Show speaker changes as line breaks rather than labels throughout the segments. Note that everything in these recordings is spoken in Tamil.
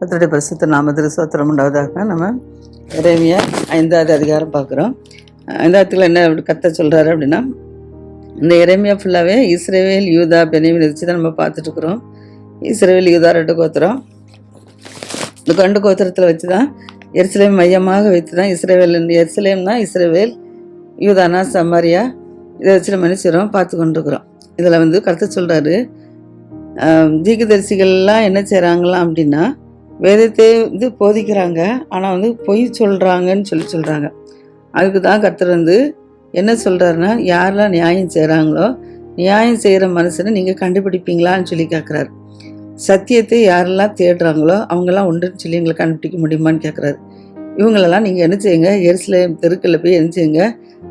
கர்த்தருடைய பரிசுத்த நாமத்துக்கு ஸ்தோத்திரம் உண்டாவதாக. நம்ம எரேமியா 5வது அதிகாரம் பார்க்குறோம். 5ஆவதுல என்ன கர்த்தர் சொல்கிறாரு அப்படின்னா, இந்த எரேமியா ஃபுல்லாகவே இஸ்ரவேல், யூதா, பென்யமீன் வச்சு தான் நம்ம பார்த்துட்ருக்குறோம். இஸ்ரவேல், யூதா 2 கோத்திரம். இந்த 2 கோத்திரத்தில் வச்சு தான் எருசலேம் மையமாக வைத்து தான் எருசலேம்னா இஸ்ரவேல், யூதானா சமாரியா, இதை வச்சு நம்ம நினைச்சிடும் பார்த்து கொண்டிருக்கிறோம். இதில் கர்த்தர் சொல்கிறாரு, தீர்க்கதரிசிகள்லாம் என்ன செய்கிறாங்களாம் அப்படின்னா, வேதத்தை போதிக்கிறாங்க, ஆனால் பொய் சொல்கிறாங்கன்னு சொல்கிறாங்க. அதுக்கு தான் கர்த்தர் என்ன சொல்கிறாருன்னா, யாரெல்லாம் நியாயம் செய்கிறாங்களோ நியாயம் செய்கிற மனுஷனை நீங்கள் கண்டுபிடிப்பீங்களான்னு சொல்லி கேட்குறாரு. சத்தியத்தை யாரெல்லாம் தேடுறாங்களோ அவங்கெல்லாம் உண்டுன்னு சொல்லி எங்களை கண்டுபிடிக்க முடியுமான்னு கேட்குறாரு. இவங்களெல்லாம் நீங்கள் என்ன செய்யுங்க, எருசலேம் தெருக்களில் போய் என்ன செய்யுங்க,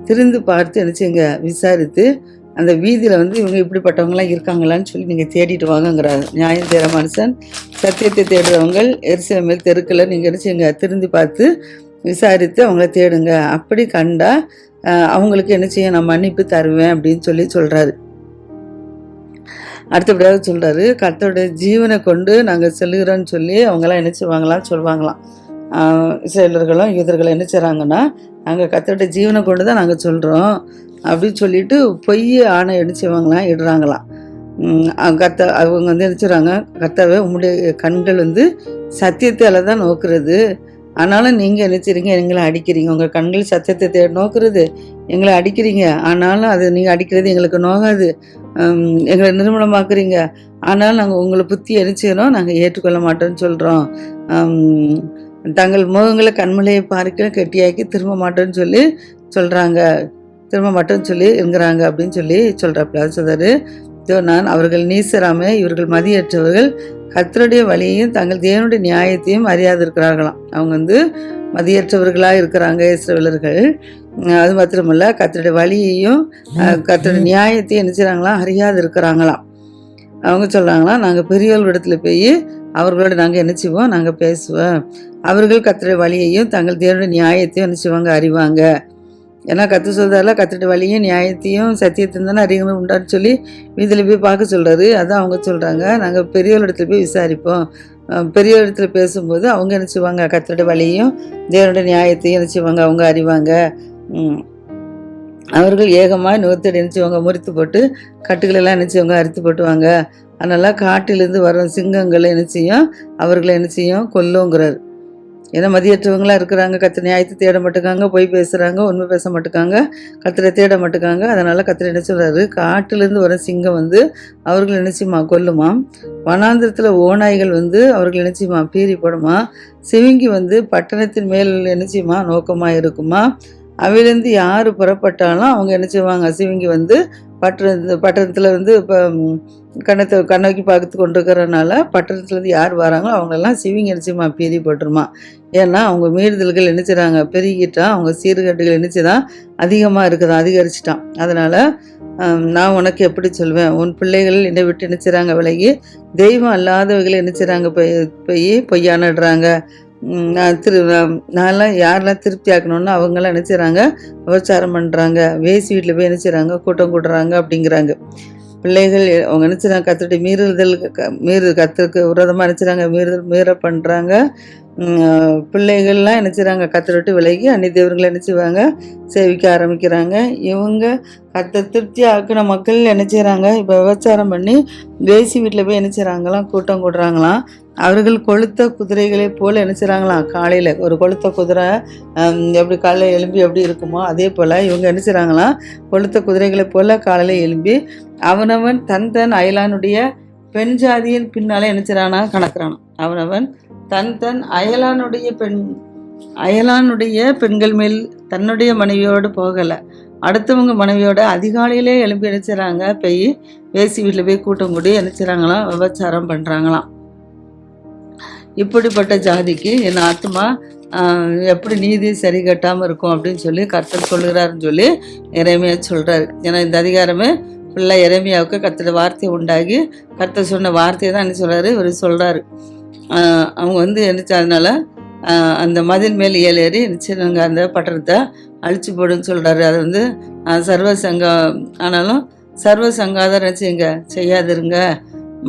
திருந்து பார்த்து என்ன செய்யுங்க, விசாரித்து அந்த வீதியில் இவங்க இப்படிப்பட்டவங்களாம் இருக்காங்களான்னு சொல்லி நீங்கள் தேடிட்டு வாங்கங்கிறாரு. நியாயம் தேடுற மனுஷன், சத்தியத்தை தேடுறவங்க எருசலேம் தெருக்களில் நீங்கள் என்ன செய்யுங்க, திருந்து பார்த்து விசாரித்து அவங்கள தேடுங்க. அப்படி கண்டா அவங்களுக்கு என்ன செய்ய, நான் மன்னிப்பு தருவேன் அப்படின்னு சொல்கிறாரு. அடுத்தபடியாக சொல்கிறாரு, கர்த்தருடைய ஜீவனை கொண்டு நாங்கள் செல்லுகிறோன்னு சொல்லி அவங்களாம் என்ன சொல்லுவாங்களாம். இஸ்ரவேலர்களும் யூதர்களும் என்ன செய்கிறாங்கன்னா, நாங்கள் கர்த்தருடைய ஜீவனை கொண்டு தான் நாங்கள் சொல்கிறோம் அப்படின்னு சொல்லிட்டு பொய் ஆணை என்ன செய்வாங்களாம், இடுறாங்களாம். அவங்க என்ன செய்கிறாங்க, கர்த்தாவே உங்களுடைய கண்கள் சத்தியத்தால் தான் நோக்குறது, ஆனாலும் நீங்கள் என்ன செய்றீங்க, எங்களை அடிக்கிறீங்க. உங்கள் கண்கள் சத்தியத்தை தேடி நோக்குறது, எங்களை அடிக்கிறீங்க. ஆனாலும் அது நீங்கள் அடிக்கிறது எங்களுக்கு நோகாது, எங்களை நிர்மூலமாக்குறீங்க. ஆனாலும் நாங்கள் உங்களை புத்தி என்ன செய்கிறோம், நாங்கள் ஏற்றுக்கொள்ள மாட்டோம்னு சொல்கிறோம். தங்கள் முகங்களை கண்மலையை பார்க்க கெட்டியாக்கி திரும்ப மாட்டோன்னு சொல்லி சொல்கிறாங்க, திரும்ப மாட்டோன்னு சொல்லி இருக்கிறாங்க அப்படின்னு சொல்லி சொல்கிறாப்புல. சொல்கிறாரு, நான் அவர்கள் நீசராமே, இவர்கள் மதியற்றவர்கள், கர்த்தருடைய வழியையும் தங்கள் தேவனுடைய நியாயத்தையும் அறியாது இருக்கிறார்களாம். அவங்க மதியற்றவர்களாக இருக்கிறாங்க இஸ்ரவேலர்கள். அது மாத்திரமல்ல, கர்த்தருடைய வழியையும் கர்த்தருடைய நியாயத்தையும் என்ன செய்கிறாங்களாம், அறியாது இருக்கிறாங்களாம். அவங்க சொல்கிறாங்களாம், நாங்கள் பெரியவர்களிடத்துல போய் அவர்களோட நாங்கள் என்ன செய்வோம், நாங்கள் பேசுவோம். அவர்கள் கர்த்தருடைய வழியையும் தங்கள் தேவனுடைய நியாயத்தையும் என்ன செய்வாங்க, அறிவாங்க. ஏன்னா கர்த்தர் சொல்கிறாருல, கர்த்தருடைய வழியும் நியாயத்தையும் சத்தியத்தையும் தானே அறியணும் உண்டான்னு சொல்லி வீதியில் போய் பார்க்க சொல்கிறாரு. அதான் அவங்க சொல்கிறாங்க, நாங்கள் பெரியவர்களிடத்துல போய் விசாரிப்போம். பெரியவரிடத்துல பேசும்போது அவங்க என்ன செய்வாங்க, கர்த்தருடைய வழியையும் தேவனுடைய நியாயத்தையும் என்ன செய்வாங்க, அவங்க அறிவாங்க. அவர்கள் ஏகமாக நுகத்தடி என்ன செய்வாங்க, முறித்து போட்டு கட்டுகளெல்லாம் என்ன செய்வாங்க, அறுத்து போட்டுவாங்க. அதனால் காட்டிலிருந்து வர சிங்கங்களை என்ன செய்யும், அவர்களை என்ன செய்யும், கொல்லுங்கிறார். ஏன்னா மதியற்றவங்களாக இருக்கிறாங்க, கர்த்தர் நியாயத்தை தேட மாட்டேங்காங்க, பொய் பேசுகிறாங்க, உண்மை பேச மாட்டேங்காங்க, கர்த்தரை தேட மாட்டேங்காங்க. அதனால் கர்த்தர் என்ன சொல்கிறாரு, காட்டிலிருந்து வர சிங்கம் அவர்கள் என்ன செய்யுமா, கொல்லுமா. வனாந்திரத்தில் ஓநாய்கள் அவர்கள் என்ன செய்யுமா, பீறி போடுமா. சிவிங்கி பட்டணத்தின் மேல் என்ன செய்யுமா, நோக்கமாக இருக்குமா. அவையிலேருந்து யார் புறப்பட்டாலும் அவங்க என்ன செய்வாங்க, சிவிங்கி பட்டணத்தில் இப்போ கண்ணோக்கி பார்த்து கொண்டு இருக்கிறனால பட்டணத்துலேருந்து யார் வராங்களோ அவங்களெல்லாம் சிவிங்கி என்ன செய்யுமா, பீறி போட்டுருமா. ஏன்னா அவங்க மீறுதல்கள் என்ன செய்கிறாங்க, பெருகிட்டான். அவங்க சீர்கேடுகள் என்ன செய்தான், அதிகமாக இருக்குதான், அதிகரிச்சிட்டான். அதனால் நான் உனக்கு எப்படி சொல்வேன், உன் பிள்ளைகள் என்னை விட்டு என்ன செய்கிறாங்க, விலகி தெய்வம் அல்லாதவர்களை என்ன செய்கிறாங்க, பொய்யானிடுறாங்க. நான்லாம் யாரெல்லாம் திருப்தி ஆக்கணும்னு அவங்களாம் என்ன செய்கிறாங்க, விபச்சாரம் பண்ணுறாங்க, வேசி வீட்டில் போய் என்ன செய்கிறாங்க, கூட்டம் கூட்டுறாங்க அப்படிங்கிறாங்க. பிள்ளைகள் அவங்க என்ன செய்கிறாங்க, கர்த்தருடைய கர்த்தருக்கு விரோதமாக என்ன செய்கிறாங்க, மீற பண்ணுறாங்க. பிள்ளைகள்லாம் என்ன செய்கிறாங்க, கர்த்தரை விட்டு விலகி அந்நிய தேவர்களை என்ன செய்வாங்க, சேவிக்க ஆரம்பிக்கிறாங்க. இவங்க கர்த்தர் திருப்தி ஆக்கின மக்கள் என்ன செய்கிறாங்க, இப்போ விபச்சாரம் பண்ணி வேசி வீட்டில் போய் என்ன செய்கிறாங்களாம், கூட்டம் கூடுறாங்களாம். அவர்கள் கொளுத்த குதிரைகளை போல் என்ன செய்கிறாங்களாம், காலையில் ஒரு கொளுத்த குதிரை எப்படி காலையில் எழும்பி எப்படி இருக்குமோ அதே போல் இவங்க என்ன செய்கிறாங்களாம், கொளுத்த குதிரைகளை போல் காலையில் எழும்பி அவனவன் தன் அயலானுடைய பெண் ஜாதியின் பின்னாலே என்ன செய்கிறானா, கணக்குறானா. அவனவன் தன் அயலானுடைய பெண்கள் மேல் தன்னுடைய மனைவியோடு போகலை, அடுத்தவங்க மனைவியோட அதிகாலையிலே எழுப்பி என்ன செய்கிறாங்க, போய் வேசி வீட்டில் போய் கூட்டம் கூடி என்ன செய்கிறாங்களாம், விபச்சாரம் பண்ணுறாங்களாம். இப்படிப்பட்ட ஜாதிக்கு என் ஆத்மா எப்படி நீதி சரி கட்டாமல் இருக்கும் அப்படின்னு சொல்லி கர்த்தர் சொல்லுகிறாருன்னு சொல்லி எரேமியா சொல்கிறாரு. ஏன்னா இந்த அதிகாரமே ஃபுல்லாக எரேமியாவுக்கு கர்த்தர் வார்த்தை உண்டாகி கர்த்தர் சொன்ன வார்த்தையை தான் என்ன சொல்கிறாரு, இவர் சொல்கிறாரு. அவங்க என்னச்சு, அதனால் அந்த மதில் மேல் ஏறி நிச்சயங்க அந்த பட்டணத்தை அழிச்சு போடுன்னு சொல்கிறாரு. அது சர்வ சங்கம், ஆனாலும் சர்வ சங்காதாரம் செய்யுங்க, செய்யாதிருங்க.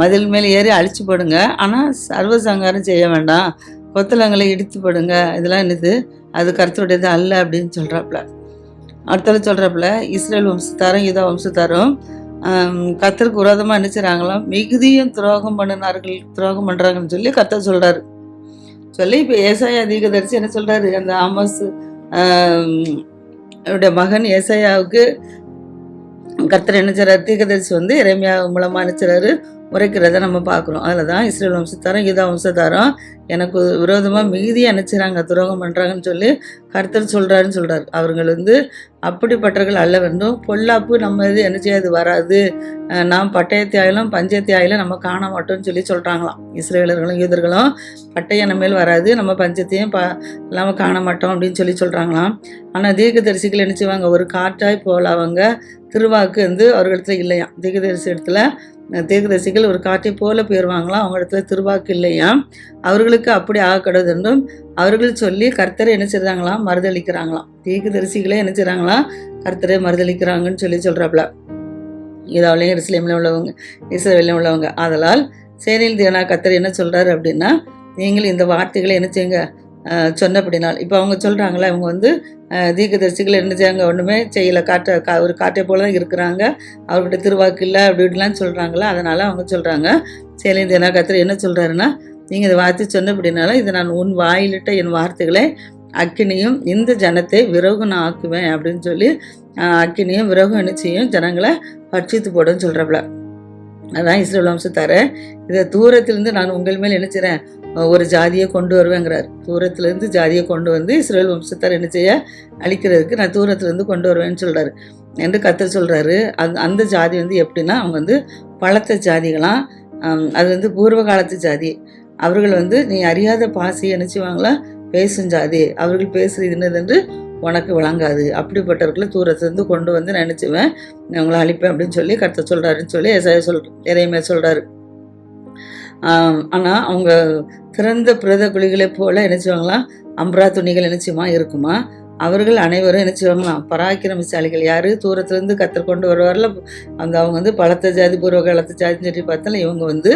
மதில் மேலே ஏறி அழிச்சு போடுங்க, ஆனால் சர்வ சங்காரம் செய்ய வேண்டாம், கொத்தலங்களை இடித்து போடுங்க, இதெல்லாம் என்னது அது கர்த்தருடையது அல்ல அப்படின்னு சொல்கிறாப்புல. அடுத்தது சொல்கிறாப்புல, இஸ்ரேல் வம்சத்தாரும் யூதா வம்சத்தாரும் கர்த்தருக்கு விரோதமாக என்ன செய்கிறாங்களாம், மிகுதியும் துரோகம் பண்ணுறாங்கன்னு சொல்லி கர்த்தர் சொல்கிறாரு. சொல்லி இப்போ ஏசாயா தீர்க்கதரிசி என்ன சொல்கிறாரு, அந்த ஆமோஸ் மகன் ஏசாயாவுக்கு கர்த்தர் என்ன செய்றாரு, தீர்க்கதரிசி வந்து எரேமியா மூலமாக என்ன செய்றாரு, உரைக்கிறத நம்ம பார்க்குறோம். அதில் தான் இஸ்ரேல் வம்சத்தாரும் யூதா வம்சத்தாரும் எனக்கு விரோதமாக மிகுதியாக நினச்சிறாங்க, துரோகம் பண்ணுறாங்கன்னு சொல்லி கர்த்தர் சொல்கிறாரு. அவர்கள் வந்து அப்படிப்பட்டவர்கள் அல்ல வேண்டும், பொல்லாப்பு நம்ம இது என்ன செய்யாது வராது, நாம் பட்டயத்தை ஆயிலும் பஞ்சத்தை ஆயிலும் நம்ம காண மாட்டோம்னு சொல்லி சொல்கிறாங்களாம். இஸ்ரேலர்களும் யூதர்களும் பட்டயம் நம்ம மேல் வராது, நம்ம பஞ்சத்தையும் இல்லாமல் காண மாட்டோம் அப்படின்னு சொல்லி சொல்கிறாங்களாம். ஆனால் தீர்க்கதரிசிகள் என்ன செய்வாங்க, ஒரு காற்றாய் போல அவங்க திருவாக்கு வந்து அவர்களிடத்துல இல்லையாம். தீர்க்கதரிசிகள் ஒரு காற்றை போல போயிடுவாங்களாம், அவங்க இடத்துல திருவாக்கு இல்லையாம். அவர்களுக்கு அப்படி ஆகக்கூடாது என்றும் அவர்கள் சொல்லி கர்த்தரை என்ன செய்றாங்களாம், மறுதளிக்கிறாங்களாம். தீர்க்கதரிசிகளே என்ன செய்றாங்களாம், கர்த்தரை மறுதளிக்கிறாங்கன்னு சொல்லி சொல்கிறாப்புல. இதாவிலையும் எருசலேமில் உள்ளவங்க, இஸ்ரவேலில் உள்ளவங்க. ஆதலால் சேனையில் தேவனா கர்த்தர் என்ன சொல்கிறாரு அப்படின்னா, நீங்கள் இந்த வார்த்தைகளை என்ன செய்யுங்க சொன்னபடினால். இப்போ அவங்க சொல்கிறாங்களா, இவங்க வந்து தீர்க்கதரிசிகள் என்ன செய்யாங்க, ஒன்றுமே செய்யலை, ஒரு காட்டை போல தான் இருக்கிறாங்க, அவர்கிட்ட திருவாக்கு இல்லை அப்படி இப்படிலாம் சொல்கிறாங்களா. அதனால் அவங்க சொல்கிறாங்க, சேனையில் தேவனா கர்த்தர் என்ன சொல்கிறாருன்னா, நீங்கள் இந்த வார்த்தை சொன்னபடினால இதை நான் உன் வாயிலிட்ட என் வார்த்தைகளை அக்கினியும் இந்த ஜனத்தை விறகு நான் ஆக்குவேன் அப்படின்னு சொல்லி அக்கினியும் விறகு என்ன செய்யும், ஜனங்களை பட்சித்து போடுன்னு சொல்கிறப்பல. அதான் இஸ்ரவேல் வம்சத்தார, இதை தூரத்திலேருந்து நான் உங்கள் மேல் என்ன செய்கிறேன், ஒரு ஜாதியை கொண்டு வருவேங்கிறார். தூரத்துலேருந்து ஜாதியை கொண்டு வந்து இஸ்ரவேல் வம்சத்தார் என்ன செய்ய அழிக்கிறதுக்கு நான் தூரத்துலேருந்து கொண்டு வருவேன்னு சொல்கிறாரு என்று கர்த்தர் சொல்கிறாரு. அந்த ஜாதி வந்து எப்படின்னா, அவங்க வந்து பலத்த ஜாதிகளாம், அது வந்து பூர்வ காலத்து ஜாதி. அவர்கள் வந்து நீ அறியாத பாசையை நினச்சிவாங்களா பேசும் ஜாதி, அவர்கள் பேசுறது என்னதென்று உனக்கு விளங்காது, அப்படிப்பட்டவர்களை தூரத்துலேருந்து கொண்டு வந்து நினச்சிவேன், அவங்கள அழிப்பேன் அப்படின்னு சொல்லி கர்த்தர் சொல்கிறாருன்னு சொல்லி எரேமியா சொல்கிறாரு. ஆனால் அவங்க திறந்த பிரத குழிகளை போல நினச்சிவாங்களாம், அம்பரா துணிகள் நினச்சியுமா இருக்குமா, அவர்கள் அனைவரும் நினச்சிவாங்களாம் பராக்கிரமசாலிகள். யார் தூரத்துலேருந்து கர்த்தர் கொண்டு வருவார்ல, அவங்க வந்து பலத்த ஜாதி பூர்வ காலத்து ஜாதின்னு சொல்லி பார்த்தாலும் இவங்க வந்து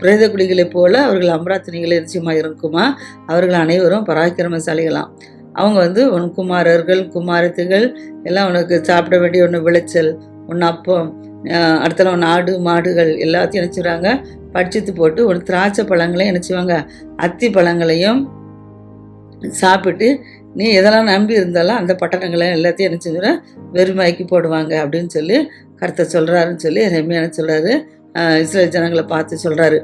பிரேத குழிகளை போல அவர்கள் அம்பரா துணிகளை நிச்சயமா இருக்குமா, அவர்கள் அனைவரும் பராக்கிரமசாலிகளாம். அவங்க வந்து உன் குமாரர்கள் குமாரத்துகள் எல்லாம் உனக்கு சாப்பிட வேண்டிய ஒன்று விளைச்சல், ஒன்று அப்பம், அடுத்தல ஒன்று ஆடு மாடுகள் எல்லாத்தையும் நினச்சிடுறாங்க பட்சித்து போட்டு, ஒரு திராட்சை பழங்களையும் நினச்சிவாங்க அத்தி பழங்களையும் சாப்பிட்டு நீ எதெல்லாம் நம்பி இருந்தாலும் அந்த பட்டணங்களை எல்லாத்தையும் என்ன செஞ்சுற வெறுமைக்கு போடுவாங்க அப்படின்னு சொல்லி கர்த்தர் சொல்கிறாருன்னு சொல்லி எரேமியா சொல்கிறாரு, இஸ்ரேல் ஜனங்களை பார்த்து சொல்கிறாரு.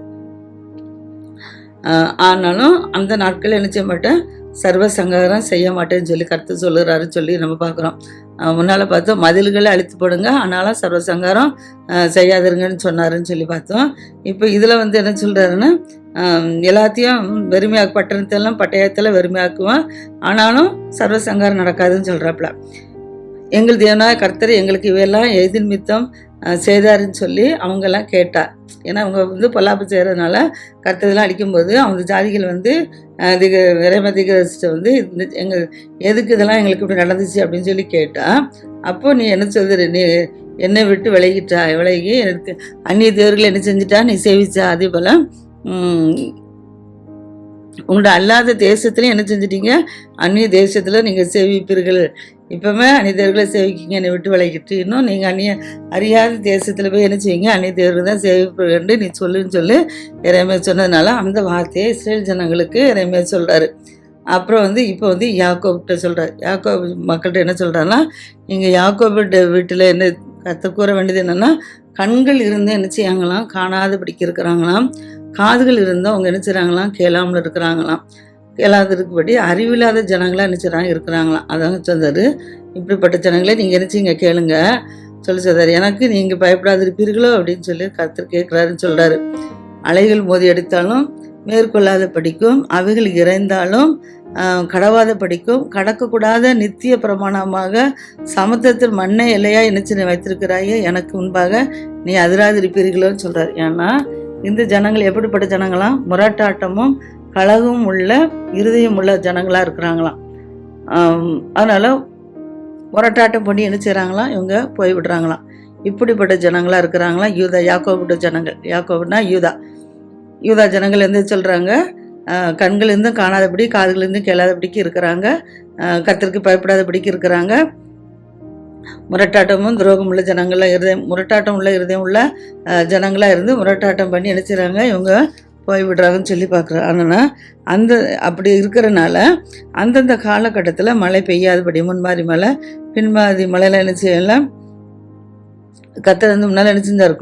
ஆனாலும் அந்த நாட்களில் என்ன செய்ய மாட்டேன், சர்வ சங்காரம் செய்ய மாட்டேன்னு சொல்லி கர்த்தர் சொல்லுறாருன்னு சொல்லி நம்ம பார்க்குறோம். முன்னால் பார்த்தோம் மதில்களை அழித்து போடுங்க, ஆனாலும் சர்வ சங்காரம் செய்யாதிருங்கன்னு சொன்னாருன்னு சொல்லி பார்த்தோம். இப்போ இதில் வந்து என்ன சொல்கிறாருன்னா, எல்லாத்தையும் வெறுமையாக்கு பட்டணத்தெல்லாம் பட்டயத்தில் வெறுமையாக்குவோம், ஆனாலும் சர்வ சங்காரம் நடக்காதுன்னு சொல்கிறாப்புல. எங்கள் தேவனாய கர்த்தர் எங்களுக்கு இவையெல்லாம் எதிர் மித்தம் செய்தாருன்னு சொல்லி அவங்கெல்லாம் கேட்டா. ஏன்னா அவங்க வந்து பொல்லாப்பு செய்கிறதுனால கர்த்தரெல்லாம் அடிக்கும்போது அவங்க ஜாதிகள் வந்து விரைமதிகிட்ட வந்து எங்கள் எதுக்கு இதெல்லாம் எங்களுக்கு இப்படி நடந்துச்சு அப்படின்னு சொல்லி கேட்டா. அப்போது நீ என்ன சொல்கிற, நீ என்னை விட்டு விலகி எனக்கு அந்நிய தேவர்களை என்ன செஞ்சிட்டா, நீ சேவிச்சா. அதே போல் உங்களோட அல்லாத தேசத்துலையும் என்ன செஞ்சிட்டீங்க, அந்நிய தேசத்தில் நீங்கள் சேவிப்பீர்கள். இப்போவுமே அந்நிய தேவர்களை சேவிக்கிங்க, என்னை விட்டு விலகிட்டு. இன்னும் நீங்கள் அறியாத தேசத்தில் போய் என்ன செய்வீங்க, அந்நிய தேவர்கள் தான் சேவிப்பீர்கள் நீ சொல்லுன்னு சொல்லி எரேமியா சொன்னதுனால அந்த வார்த்தையை இஸ்ரேல் ஜனங்களுக்கு எரேமியா சொல்கிறாரு. அப்புறம் வந்து இப்போ வந்து யாக்கோபிட்ட சொல்கிறார். யாக்கோபு மக்கள்கிட்ட என்ன சொல்கிறாருன்னா, நீங்கள் யாக்கோபிட்ட வீட்டில் என்ன கர்த்தர் கூற வேண்டியது என்னென்னா, கண்கள் இருந்து என்ன செய்யாங்களாம், காணாதபடிக்கு இருக்கிறாங்களாம், காதுகள் இருந்தால் அவங்க என்ன செய்கிறாங்களாம், கேளாமல் இருக்கிறாங்களாம், கேளாத இருக்குபடி அறிவில்லாத ஜனங்களாக என்ன செய்கிறாங்க இருக்கிறாங்களாம். அதாங்க சொல்றாரு, இப்படிப்பட்ட ஜனங்களே நீங்கள் என்ன செய்யுங்க கேளுங்க சொல்லி சொல்றாரு. எனக்கு நீங்கள் பயப்படாது இருப்பீர்களோ அப்படின்னு சொல்லி கர்த்தர் கேட்குறாருன்னு சொல்கிறாரு. அலைகள் மோதி அடித்தாலும் மேற்கொள்ளாத படிக்கும், அவைகள் இறைந்தாலும் கடவாத படிக்கும், கடக்கக்கூடாத நித்திய பிரமாணமாக சமுத்திரத்தில் மண்ணை எல்லையாக என்ன வைத்திருக்கிறாயே, எனக்கு முன்பாக நீ அதிராதிருப்பீர்களோன்னு சொல்கிறார். ஏன்னா இந்த ஜனங்கள் எப்படிப்பட்ட ஜனங்களாம், முரட்டாட்டமும் கழகும் உள்ள இருதயம் உள்ள ஜனங்களாக இருக்கிறாங்களாம். அதனால் முரட்டாட்டம் பண்ணி என்ன செய்கிறாங்களாம், இவங்க போய் விடுறாங்களாம். இப்படிப்பட்ட ஜனங்களாக இருக்கிறாங்களாம் யூதா. யாக்கோபுடைய ஜனங்கள், யாக்கோபுனா யூதா. யூதா ஜனங்கள் எந்த சொல்கிறாங்க, கண்களிலிருந்தும் காணாதபடி காதுகளிலிருந்தும் கேளாதபடிக்கு இருக்கிறாங்க, கர்த்தருக்கு பயப்படாதபடிக்கு இருக்கிறாங்க, முரட்டாட்டமும் துரோகம் உள்ள ஜனங்களாக முரட்டாட்டம் உள்ள இருதயம் உள்ள ஜனங்களாக இருந்து முரட்டாட்டம் பண்ணி நினைச்சிடறாங்க, இவங்க போய்விடுறாங்கன்னு சொல்லி பார்க்குறோம். ஆனால் அப்படி இருக்கிறனால அந்தந்த காலகட்டத்தில் மழை பெய்யாதபடி முன்மாதிரி மழை பின்மாதிரி மழையெல்லாம் என்ன செய்யலாம் கர்த்தர் வந்து முன்னால் நினச்சிருந்தார்,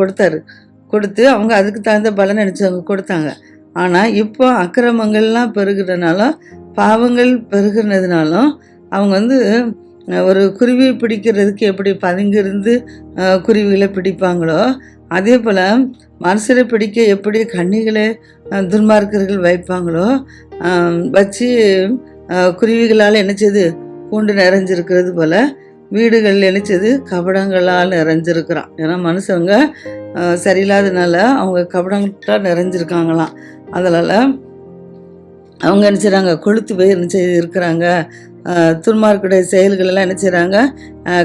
கொடுத்து அவங்க அதுக்கு தகுந்த பலன் நினச்சவங்க கொடுத்தாங்க. ஆனால் இப்போ அக்கிரமங்கள்லாம் பெருகிறதுனாலும் பாவங்கள் பெருகிறதுனாலும் அவங்க வந்து ஒரு குருவியை பிடிக்கிறதுக்கு எப்படி பதுங்கிருந்து குருவிகளை பிடிப்பாங்களோ அதே போல் மனுஷரை பிடிக்க எப்படி கன்னிகளை துன்மார்க்கர்கள் வைப்பாங்களோ வச்சு குருவிகளால் என்னச்சது கூண்டு நிறைஞ்சிருக்கிறது போல் வீடுகள் நினைச்சது கபடங்களால் நிறைஞ்சிருக்கிறான். ஏன்னா மனுஷங்க சரியில்லாதனால அவங்க கபடங்களாக நிறைஞ்சிருக்காங்களாம். அதனால் அவங்க என்ன செய்கிறாங்க, கொளுத்து போய் என்ன செய்து இருக்கிறாங்க, துன்மார்க்குடைய செயல்களெல்லாம் என்ன செய்கிறாங்க,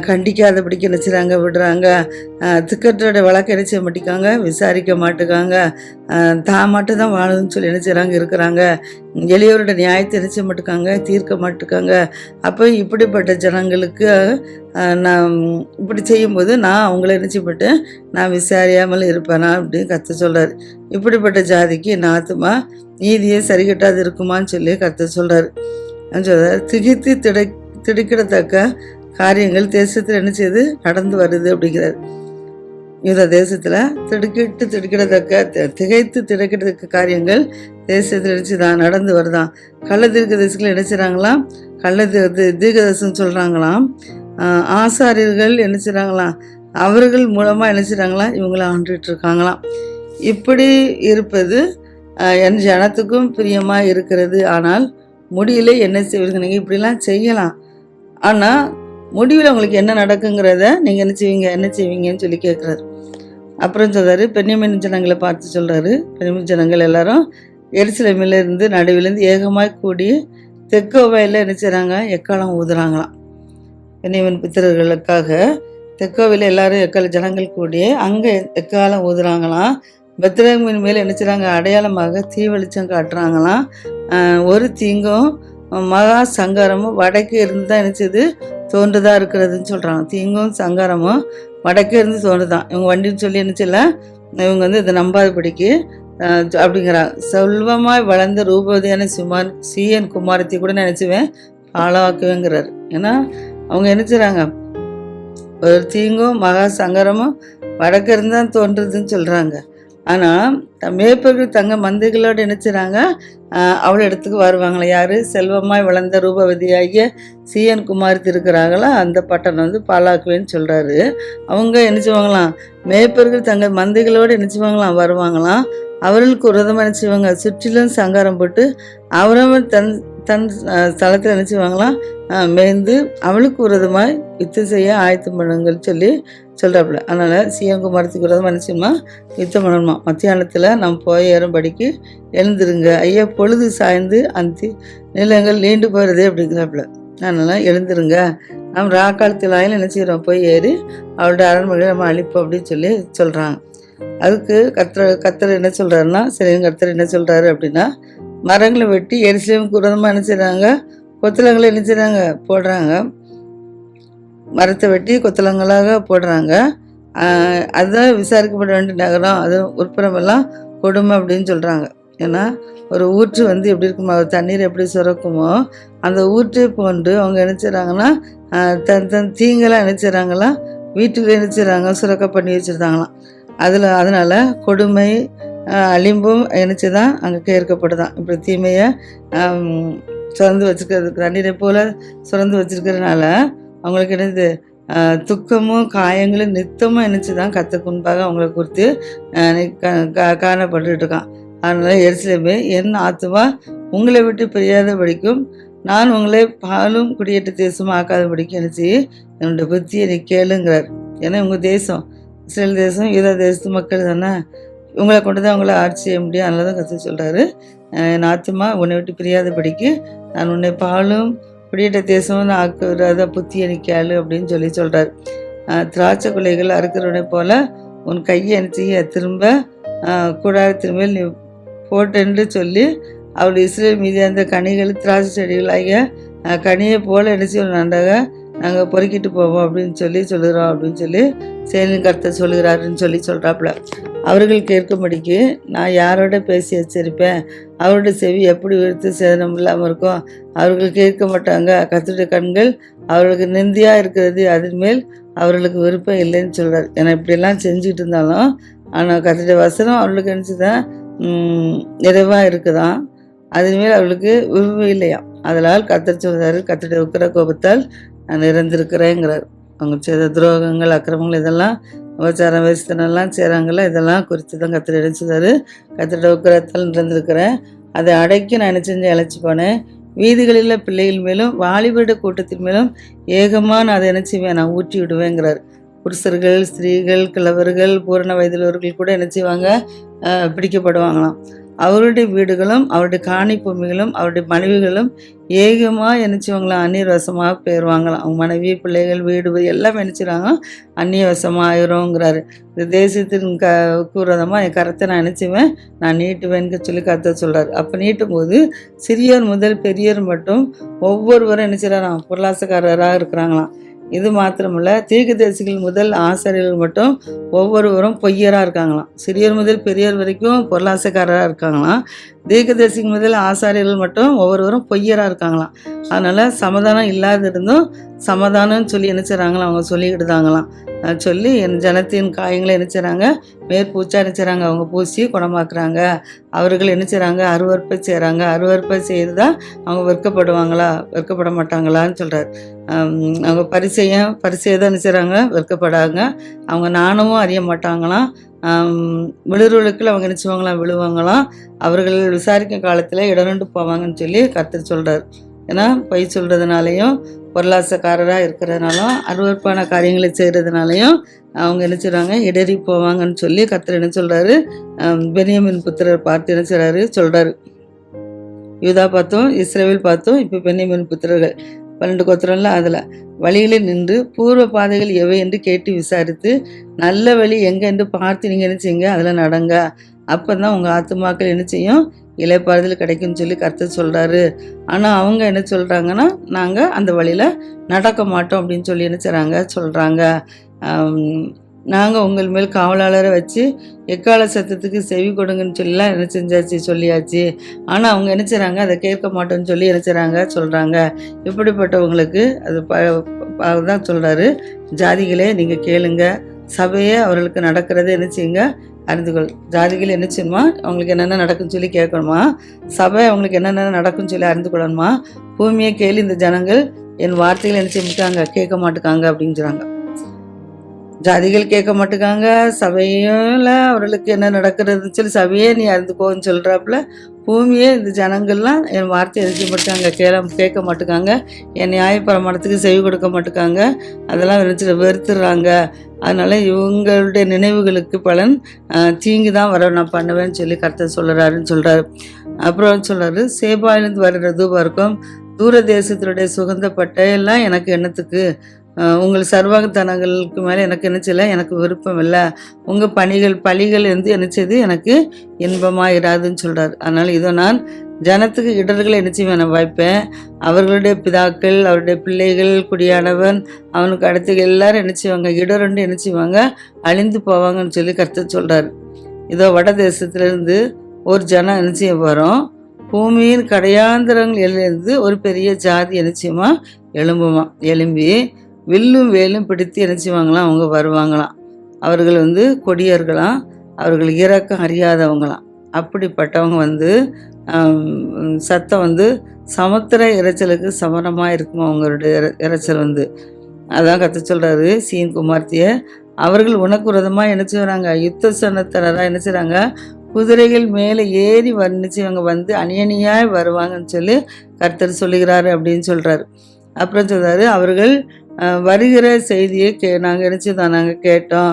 கண்டிக்காதபடிக்கு என்ன செய்கிறாங்க, விடுறாங்க. திக்கற்றோட வழக்கு என்ன செய்ய மாட்டேங்காங்க, விசாரிக்க மாட்டேங்காங்க, தான் மட்டும் தான் வாழுதுன்னு சொல்லி என்ன செய்கிறாங்க இருக்கிறாங்க. எளியோரோட நியாயத்தை என்ன செய்ய மாட்டேங்காங்க, தீர்க்க மாட்டேங்காங்க. அப்போ இப்படிப்பட்ட ஜனங்களுக்கு நான் இப்படி செய்யும்போது நான் அவங்கள என்ன செய்யப்பட்டு நான் விசாரியாமல் இருப்பேனா அப்படின்னு கர்த்தர் சொல்கிறார். இப்படிப்பட்ட ஜாதிக்கு என் ஆத்துமா நீதியை சரிகட்டாது இருக்குமான்னு சொல்லி கர்த்தர் சொல்கிறார். திகைத்து திடுக்கிடத்தக்க காரியங்கள் தேசத்தில் என்ன செய்யுது நடந்து வருது அப்படிங்கிறார். யூதா தேசத்தில் திகைத்து திடுக்கிடத்தக்க காரியங்கள் தேசத்தில் நினைச்சுதான் நடந்து வருதான். கள்ள தீர்க்க தேசத்தில் நினைச்சுறாங்களாம், கள்ள தீர்க்கதரிசனம் சொல்கிறாங்களாம். ஆசாரியர்கள் என்ன செய்கிறாங்களாம், அவர்கள் மூலமாக என்ன செய்கிறாங்களாம், இவங்களை ஆண்டுட்டு இருக்காங்களாம். இப்படி இருப்பது என் ஜனத்துக்கும் பிரியமாக இருக்கிறது. ஆனால் முடியல என்ன செய்வீங்க, நீங்கள் இப்படிலாம் செய்யலாம், ஆனால் முடிவில் உங்களுக்கு என்ன நடக்குங்கிறத நீங்கள் என்ன செய்வீங்கன்னு சொல்லி கேட்குறாரு. அப்புறம் சொல்கிறாரு, பென்யமீன் ஜனங்களை பார்த்து சொல்கிறாரு, பென்யமீன் ஜனங்கள் எல்லாரும் எருசலேமிலிருந்து நடுவிலேருந்து ஏகமாய் கூடி தெக்கோவையில் என்ன செய்கிறாங்க, எக்காலம் ஊதுறாங்களாம். பென்யமீன் பித்திரர்களுக்காக தெக்கோவையில் எல்லாரும் ஜனங்கள் கூடி அங்கே எக்காலம் ஊதுறாங்களாம். பெத்லகேமின் மேலே என்ன செய்கிறாங்க, அடையாளமாக தீ வெளிச்சம் காட்டுறாங்களாம். ஒரு தீங்கும் மகா சங்காரமும் வடக்கே இருந்து தான் நினச்சது தோன்றுதான் இருக்கிறதுன்னு சொல்கிறாங்க. தீங்கும் சங்காரமும் வடக்கே இருந்து தோன்றுதான். இவங்க வண்டின்னு சொல்லி நினச்சில்ல, இவங்க வந்து இதை நம்பாதபடிக்கு அப்படிங்கிறாங்க. செல்வமாய் வளர்ந்த ரூபவதியான சீயன் குமாரத்தை கூட நினச்சிவேன் பாழாக்குவேங்கிறார். ஏன்னா அவங்க நினச்சிறாங்க ஒரு தீங்கும் மகா சங்கரமும் வடக்கே இருந்து தான் தோன்றுறதுன்னு சொல்கிறாங்க. ஆனால் மேய்ப்பர்கள் தங்க மந்தைகளோடு நினைச்சுறாங்க அவளை இடத்துக்கு வருவாங்களா, யார், செல்வமாய் வளர்ந்த ரூபவதியாகிய சீயன் குமாரத்தி இருக்கிறாங்களா, அந்த பட்டணம் வந்து பாழாக்குவேன்னு சொல்கிறாரு. அவங்க நினச்சிவாங்களாம், மேய்ப்பர்கள் தங்க மந்தைகளோடு நினச்சிவாங்களாம் வருவாங்களாம். அவர்களுக்கு ஒரு விதமாக நினச்சிவாங்க, சுற்றிலும் சங்காரம் போட்டு அவரவன் தன் ஸ்தலத்தில் நினச்சிவாங்களாம் மேய்ந்து அவளுக்கு விரதமாய் யுத்தம் செய்ய ஆயத்தம் பண்ணுங்கள் சொல்லி சொல்கிறாப்புல. அதனால் சீயங்குமாரத்துக்கு விரதமாக நினச்சோம்னா யுத்தம் பண்ணணுமா, மத்தியானத்தில் நாம் போய் ஏறும்படிக்கு எழுந்துருங்க, ஐயா பொழுது சாய்ந்து அந்த நிலங்கள் நீண்டு போகிறதே அப்படிங்கிறாப்புல. அதனால் எழுந்துருங்க, நாம் ராக்காலத்தில் ஆயில் என்ன செய்கிறோம், போய் ஏறி அவளோட அரண்மனையை நம்ம அழிப்போம் அப்படின்னு சொல்லி சொல்கிறாங்க. அதுக்கு கர்த்தர் என்ன சொல்கிறாருன்னா, சரிங்க, கர்த்தர் என்ன சொல்கிறாரு அப்படின்னா, மரங்களை வெட்டி எருசலேமுக்கு விரோதமாக என்ன செய்கிறாங்க, கொத்தலங்களை என்ன செய்கிறாங்க போடுறாங்க, மரத்தை வெட்டி கொத்தலங்களாக போடுறாங்க. அதுதான் விசாரிக்கப்பட வேண்டிய நகரம், அது உட்புறமெல்லாம் கொடுமை அப்படின்னு சொல்கிறாங்க. ஏன்னா ஒரு ஊற்று வந்து எப்படி இருக்குமோ, தண்ணீர் எப்படி சுரக்குமோ அந்த ஊற்றை போன்று அவங்க என்ன செய்கிறாங்கன்னா தன் தீங்கெல்லாம் என்ன செய்கிறாங்களாம் வீட்டுக்கு என்ன செய்கிறாங்க சுரக்க பண்ணி வச்சுருந்தாங்களாம். அதனால் கொடுமை அலிம்பும் நினச்சி தான் அங்கே கேட்கப்படுதான். இப்படி தீமையை சுரந்து வச்சுருக்கிறதுக்கு தண்ணீரை போல் சுரந்து வச்சுருக்கிறதுனால அவங்களுக்கு என்னது துக்கமும் காயங்களும் நித்தமும் நினச்சி தான் கர்த்தருக்கு முன்பாக அவங்கள குறித்து காணப்பட்டுட்டு இருக்கான். அதனால் எருசலேமே, என் ஆத்துமா உங்களை விட்டு பிரியாதபடிக்கும் நான் உங்களை பாலும் குடியேற்ற தேசமாக ஆக்காதபடிக்கும் நினச்சி என்னோடய புத்தியை நீ கேளுங்கிறார். ஏன்னா உங்கள் தேசம் இஸ்ரேல் தேசம் யூதா தேசத்து மக்கள் தானே, இவங்களை கொண்டு தான் அவங்கள ஆட்சி செய்ய முடியும். அதனால தான் கர்த்தர் சொல்கிறாரு, என் ஆத்துமா உன்னை விட்டு பிரியாதபடிக்கு நான் உன்னை பாலும் குடியேற்ற தேசம் ஆக்குறத புத்தியை நீ கேளு அப்படின்னு சொல்கிறார். திராட்சை கொலைகள் அறுக்கிறவனை போல உன் கையை என்ன செய்ய திரும்ப கூடாரத்தின் மேல் நீ போட்டென்று சொல்லி அவள் இஸ்ரேல் மீது அந்த கனிகள் திராட்சை செடிகளாகிய கனியை போல என்ன செய்வோம் நன்றாக நாங்கள் பொறுக்கிட்டு போவோம் அப்படின்னு சொல்லுகிறோம் அப்படின்னு சொல்லி சேனையின் கர்த்தர் சொல்லுகிறாருன்னு சொல்கிறாப்புல. அவர்கள் கேட்கும்படிக்கு நான் யாரோட பேசி எச்சரிப்பேன், அவருடைய செவி எப்படி விழுத்து சேதனம் இல்லாமல் இருக்கும், அவர்கள் கேட்க மாட்டாங்க, கர்த்தருடைய கண்கள் அவர்களுக்கு நிந்தியாக இருக்கிறது, அதன் மேல் அவர்களுக்கு விருப்பம் இல்லைன்னு சொல்கிறார். ஏன்னா இப்படியெல்லாம் செஞ்சுட்டு இருந்தாலும் ஆனால் கர்த்தருடைய வசனம் அவர்களுக்கு நினச்சிதான் நிறைவாக இருக்குதான், அதன் மேல் அவர்களுக்கு விருப்பம் இல்லையாம். அதனால் கர்த்தர் சொல்கிறாரு, கர்த்தருடைய உக்கிர கோபத்தால் நான் இறந்திருக்கிறேங்கிறார். அவங்க செய்த துரோகங்கள் அக்கிரமங்கள் இதெல்லாம் உபச்சாரம் வேசித்தனெல்லாம் செய்கிறாங்கல்ல, இதெல்லாம் குறித்து தான் கர்த்தர் நினைச்சிதாரு. கர்த்தருடைய உக்கிரத்தால் இறந்திருக்கிறேன், அதை அடைக்கி நான் என்ன செஞ்சு இழைச்சி போனேன். வீதிகளில் பிள்ளைகள் மேலும் வாலிபருடைய கூட்டத்தின் மேலும் ஏகமாக நான் அதை என்ன செய்வேன், நான் ஊற்றி விடுவேங்கிறார். புருஷர்கள், ஸ்திரீகள், கிழவர்கள், பூரண வயதிலவர்கள் கூட என்ன செய்வாங்க, பிடிக்கப்படுவாங்களாம். அவருடைய வீடுகளும் அவருடைய காணி பூமிகளும் அவருடைய மனைவிகளும் ஏகமாக என்னச்சுவாங்களாம், அந்நிய வசமாக போயிடுவாங்களாம். அவங்க மனைவி, பிள்ளைகள், வீடு எல்லாம் நினச்சிடுவாங்க, அந்நிய வசமாக ஆயிரோங்கிறாரு. இந்த தேசத்தின் கூறதமாக என் கரத்தை நான் நினச்சிவேன், நான் நீட்டுவேன்னு சொல்லி கர்த்தர் சொல்கிறார். அப்போ நீட்டும் போது சிறியோர் முதல் பெரியோர் மட்டும் ஒவ்வொருவரும் நினச்சிடறான் பொருளாசக்காரராக இருக்கிறாங்களாம். இது மாத்திரமல்ல, தீர்க்கதரிசிகள் முதல் ஆசாரியர்கள் மட்டும் ஒவ்வொருவரும் பொய்யராக இருக்காங்களாம். சிறியோர் முதல் பெரியோர் வரைக்கும் பொருளாசைக்காரராக இருக்காங்களாம். தீர்க்கதரிசிகள் முதல் ஆசாரியர்கள் மட்டும் ஒவ்வொருவரும் பொய்யராக இருக்காங்களாம். அதனால் சமாதானம் இல்லாத இருந்தும் சமாதானம்னு சொல்லி என்ன செய்கிறாங்களாம், அவங்க சொல்லிக்கிட்டுதாங்களாம். சொல்லி என் ஜனத்தின் காயங்களை என்ன செய்கிறாங்க, மேற்பூச்சா என்ன செய்கிறாங்க, அவங்க பூசி குணமாக்குறாங்க. அவர்கள் என்ன செய்கிறாங்க, அருவற்பை செய்கிறாங்க. அருவற்பை செய்து தான் அவங்க வெட்கப்படுவாங்களா, வெட்கப்பட மாட்டாங்களான்னு சொல்கிறார். அவங்க பரிசையை தான் என்ன செய்கிறாங்க, வெட்கப்படாங்க. அவங்க நாணமும் அறிய மாட்டாங்களாம். விழுறுகளுக்குள்ள அவங்க நினச்சிவாங்களாம், விழுவாங்களாம். அவர்கள் விசாரிக்கும் காலத்தில் இடரண்டு போவாங்கன்னு சொல்லி கர்த்தர் சொல்கிறார். ஏன்னா பொய் சொல்கிறதுனாலையும் பொருளாசக்காரராக இருக்கிறதுனாலும் அருவற்பான காரியங்களை செய்கிறதுனாலையும் அவங்க என்ன செய்கிறாங்க, இடறி போவாங்கன்னு சொல்லி கர்த்தர் என்ன சொல்கிறாரு, பென்யமீன் புத்திரர் பார்த்து என்ன சொல்கிறாரு. யூதா பார்த்தோம், இஸ்ரவேல் பார்த்தோம், இப்போ பென்யமீன் புத்திரர்கள் 12 கோத்திரம்ல. அதில் வழிகளில் நின்று பூர்வ பாதைகள் எவை என்று கேட்டு விசாரித்து நல்ல வழி எங்கே என்று பார்த்து நீங்கள் என்ன செய்யுங்க, அதில் நடங்க. அப்போ தான் உங்கள் ஆத்துமாக்கள் என்ன செய்யும், இளைப்பாறுதல் கிடைக்கும்னு சொல்லி கர்த்தர் சொல்கிறாரு. ஆனால் அவங்க என்ன சொல்கிறாங்கன்னா, நாங்கள் அந்த வழியில் நடக்க மாட்டோம் அப்படின்னு சொல்லி என்ன சொல்கிறாங்க. நாங்கள் உங்கள் மேல் காவலாளரை வச்சு எக்கால சத்தத்துக்கு செவி கொடுங்கன்னு சொல்லலாம் என்ன சொல்லியாச்சு. ஆனால் அவங்க என்ன செய்கிறாங்க, அதை கேட்க மாட்டோன்னு சொல்லி என்ன சொல்கிறாங்க. இப்படிப்பட்டவங்களுக்கு அது தான் சொல்கிறாரு, ஜாதிகளே நீங்கள் கேளுங்க, சபையே அவர்களுக்கு நடக்கிறத என்ன செய்யுங்க, அறிந்துகொள். ஜாதிகள் என்ன செய்யணுமா, அவங்களுக்கு என்னென்ன நடக்குன்னு சொல்லி கேட்கணுமா, சபை அவங்களுக்கு என்னென்ன நடக்குன்னு சொல்லி அறிந்து கொள்ளணுமா. பூமியை கேள்வி, இந்த ஜனங்கள் என் வார்த்தைகள் என்ன செய்ய கேட்க மாட்டுக்காங்க அப்படின்னு சொல்கிறாங்க. ஜாதிகள் கேட்க மாட்டுக்காங்க, சபையில் அவர்களுக்கு என்ன நடக்கிறதுன்னு சொல்லி சபையே நீ அறிந்துக்கோன்னு சொல்கிறாப்புல. பூமியே இந்த ஜனங்கள்லாம் என் வார்த்தை எழுதி மாட்டாங்க, கேட்க மாட்டுக்காங்க, என் நியாயப்பிரமாணத்துக்கு செவி கொடுக்க மாட்டுக்காங்க, அதெல்லாம் வெறுத்துடுறாங்க. அதனால் இவங்களுடைய நினைவுகளுக்கு பலன் தீங்கு தான் வர நான் பண்ணுவேன்னு சொல்லி கர்த்தர் சொல்கிறாருன்னு சொல்கிறாரு. அப்புறம் சொல்கிறாரு, சேபாயிலிருந்து வர்ற தூபர்க்கம் தூர தேசத்தினுடைய சுகந்த பட்டையெல்லாம் எனக்கு என்னத்துக்கு, உங்கள் சர்வாகத்தனங்களுக்கு மேலே எனக்கு என்ன எனக்கு விருப்பம் இல்லை. உங்கள் பழிகள் என்னச்சது எனக்கு இன்பமாக இராதுன்னு சொல்கிறார். அதனால் இதோ நான் ஜனத்துக்கு இடர்களை என்ன நான் வைப்பேன். அவர்களுடைய பிதாக்கள், அவருடைய பிள்ளைகள், குடியானவன், அவனுக்கு அடுத்து எல்லாரும் என்ன இடருண்டு என்ன அழிந்து போவாங்கன்னு சொல்லி கர்த்தர் சொல்கிறார். இதோ வட தேசத்துலேருந்து ஒரு ஜனம் என்ன வரும், பூமியின் கடையாந்திரங்களிலிருந்து ஒரு பெரிய ஜாதி என்ன எழும்பி வில்லும் வேலும் பிடித்து என்ன செய்வாங்களாம், அவங்க வருவாங்களாம். அவர்கள் கொடியர்களாம், அவர்கள் இறக்கம் அறியாதவங்களாம். அப்படிப்பட்டவங்க சத்தம் சமுத்திர இறைச்சலுக்கு சமரமாக இருக்குமா அவங்களுடைய இறைச்சல். அதான் கற்று சொல்கிறாரு சீன் குமார்த்திய, அவர்கள் உனக்கு விரதமாக என்ன செய்வாங்க, யுத்த சனத்தனராக என்ன செய்கிறாங்க, குதிரைகள் மேலே ஏறி வர்ணிச்சவங்க அணியணியாய் வருவாங்கன்னு சொல்லி கர்த்தர் சொல்லுகிறாரு அப்படின்னு சொல்கிறாரு. அப்புறம் சொல்கிறாரு, அவர்கள் வருகிற செய்தியை நாங்கள் நாங்கள் கேட்டோம்,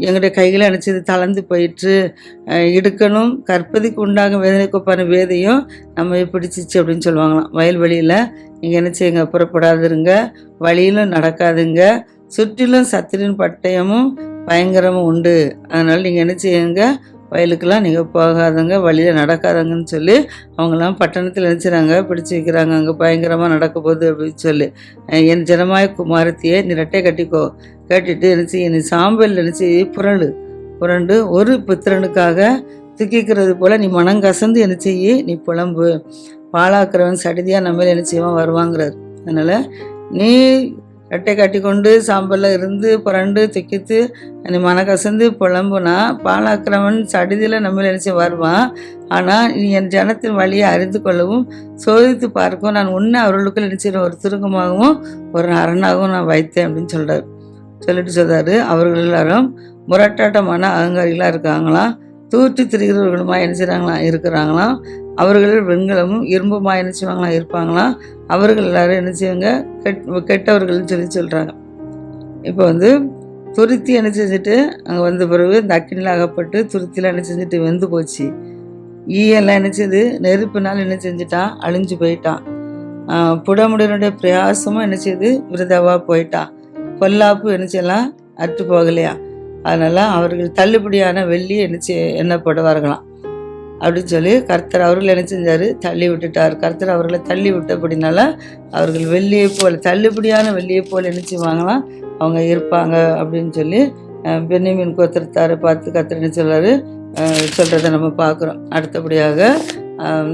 எங்களுடைய கைகளை தளர்ந்து போயிட்டு இடுக்கணும், கற்பதிக்கு உண்டாகும் வேதனைக்கொப்பான வேதையும் நம்ம பிடிச்சிச்சு அப்படின்னு சொல்லுவாங்களாம். வயல்வெளியில் நீங்கள் என்ன செய்யுங்க, புறப்படாதுருங்க, வழியிலும் நடக்காதுங்க, சுற்றிலும் சத்துருவின் பட்டயமும் பயங்கரமும் உண்டு. அதனால் நீங்கள் என்ன செய்யுங்க, வயலுக்கெல்லாம் நீங்கள் போகாதங்க, வழியில் நடக்காதங்கன்னு சொல்லி அவங்களாம் பட்டணத்தில் நினச்சிறாங்க பிடிச்சி வைக்கிறாங்க, அங்கே பயங்கரமாக நடக்க போகுது அப்படின்னு சொல்லி. என் ஜனமாய குமாரத்தியே நீ ரெட்டை கட்டிக்கோ, கட்டிட்டு நினச்சி நீ சாம்பல் நினச்சி புரண்டு ஒரு புத்திரனுக்காக துக்கிக்கிறது போல் நீ மனங்கசந்து என்ன செய்யி, நீ புலம்பு. பாழாக்கிறவன் சடிதியாக நம்ம என்ன செய்வான் வருவாங்கிறார். அதனால் நீ ரெட்டை கட்டி கொண்டு சாம்பலில் இருந்து புரண்டு துக்கித்து நீ மனக்கசந்து புலம்புனா பாழாக்கிறவன் சடிதியில் நம்ம நினச்சி வருவான். ஆனால் நீ என் ஜனத்தின் வழியை அறிந்து கொள்ளவும் சோதித்து பார்க்கவும் நான் உன்னை அவர்களுக்குள் நினச்சிடும் ஒரு துருக்கமாகவும் ஒரு அரணாகவும் நான் வைத்தேன் அப்படின்னு சொல்லிட்டு அவர்கள் எல்லாரும் முரட்டாட்டமான அகங்காரிகளாக இருக்காங்களாம், தூற்றி திரிகிறவர்களுமா என்ன செய்கிறாங்களாம் இருக்கிறாங்களாம். அவர்கள் வெண்கலமும் இரும்புமா என்ன செய்வாங்களாம் இருப்பாங்களாம். அவர்கள் எல்லாரும் என்ன செய்வாங்க, கெட்டவர்கள்னு சொல்கிறாங்க. இப்போ துருத்தி என்ன செஞ்சுட்டு அங்கே வந்த பிறகு இந்த அக்கினியில் அகப்பட்டு துருத்தியில் என்ன செஞ்சுட்டு வெந்து போச்சு. ஈயெல்லாம் என்ன செய்யுது, நெருப்புனால் என்ன செஞ்சுட்டான், அழிஞ்சு போயிட்டான். புடமுடனுடைய பிரயாசமும் என்ன செய்யுது, விரதாவாக போயிட்டான். பொல்லாப்பு என்ன செய்யலாம், அற்று போகலையா. அதனால் அவர்கள் தள்ளுபடியான வெள்ளி எண்ணப்படுவார்களாம் அப்படின்னு சொல்லி கர்த்தர் அவர்கள் என்ன செஞ்சார், தள்ளி விட்டுட்டார். கர்த்தர் அவர்களை தள்ளி விட்டபடினால அவர்கள் வெள்ளியை போல், தள்ளுபடியான வெள்ளியை போல் என்ன செய்வாங்களாம், அவங்க இருப்பாங்க அப்படின்னு சொல்லி பென்யமீன் கோத்திரத்தாரை பார்த்து கர்த்தர் என்ன சொல்கிறத நம்ம பார்க்குறோம். அடுத்தபடியாக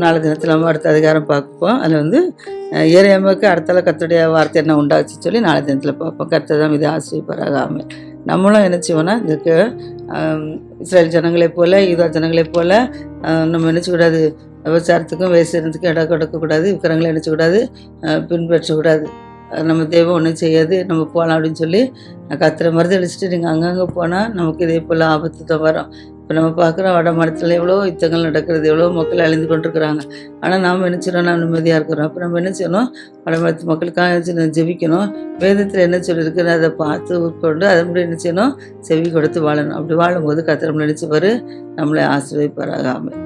நாலு தினத்தில் நம்ம அடுத்த அதிகாரம் பார்ப்போம். அதில் எரேமியாவுக்கு அடுத்தால கர்த்தருடைய வார்த்தை என்ன உண்டாச்சு சொல்லி நாலு தினத்தில் பார்ப்போம். கர்த்தர் தான் இது ஆசிரியப்பராக ஆமை. நம்மளும் என்ன செய்வோம்னா இதுக்கு இஸ்ரேல் ஜனங்களைப் போல் யூதா ஜனங்களைப் போல் நம்ம நினச்சக்கூடாது, விபச்சாரத்துக்கும் வேசிறதுக்கும் இடம் கொடுக்கக்கூடாது, விக்கிரங்களை நினச்சக்கூடாது, பின்பற்றக்கூடாது. நம்ம தெய்வம் ஒன்றும் செய்யாது, நம்ம போகலாம் அப்படின்னு சொல்லி கர்த்தரை மறுதளிச்சுட்டு நீங்கள் அங்கங்கே போனால் நமக்கு இதே போல் ஆபத்து தான் வரும். இப்போ நம்ம பார்க்குறோம் வட மாநிலத்தில் எவ்வளோ யுத்தங்கள் நடக்கிறது, எவ்வளோ மக்கள் அழிந்து கொண்டிருக்கிறாங்க. ஆனால் நாம் என்ன செய்யணும், நாம் நிம்மதியாக இருக்கிறோம். அப்போ நம்ம என்ன செய்யணும், வட மாநிலத்து மக்களுக்காக ஜெபிக்கணும். வேதத்தில் என்ன சொல்லியிருக்குன்னு அதை பார்த்து உட்கொண்டு அதன்படி என்ன செய்யணும், செவி கொடுத்து வாழணும். அப்படி வாழும்போது கர்த்தர் நம்மளை நினச்சிப்பார், நம்மளை ஆசீர்வதிப்பாராக. ஆமென்.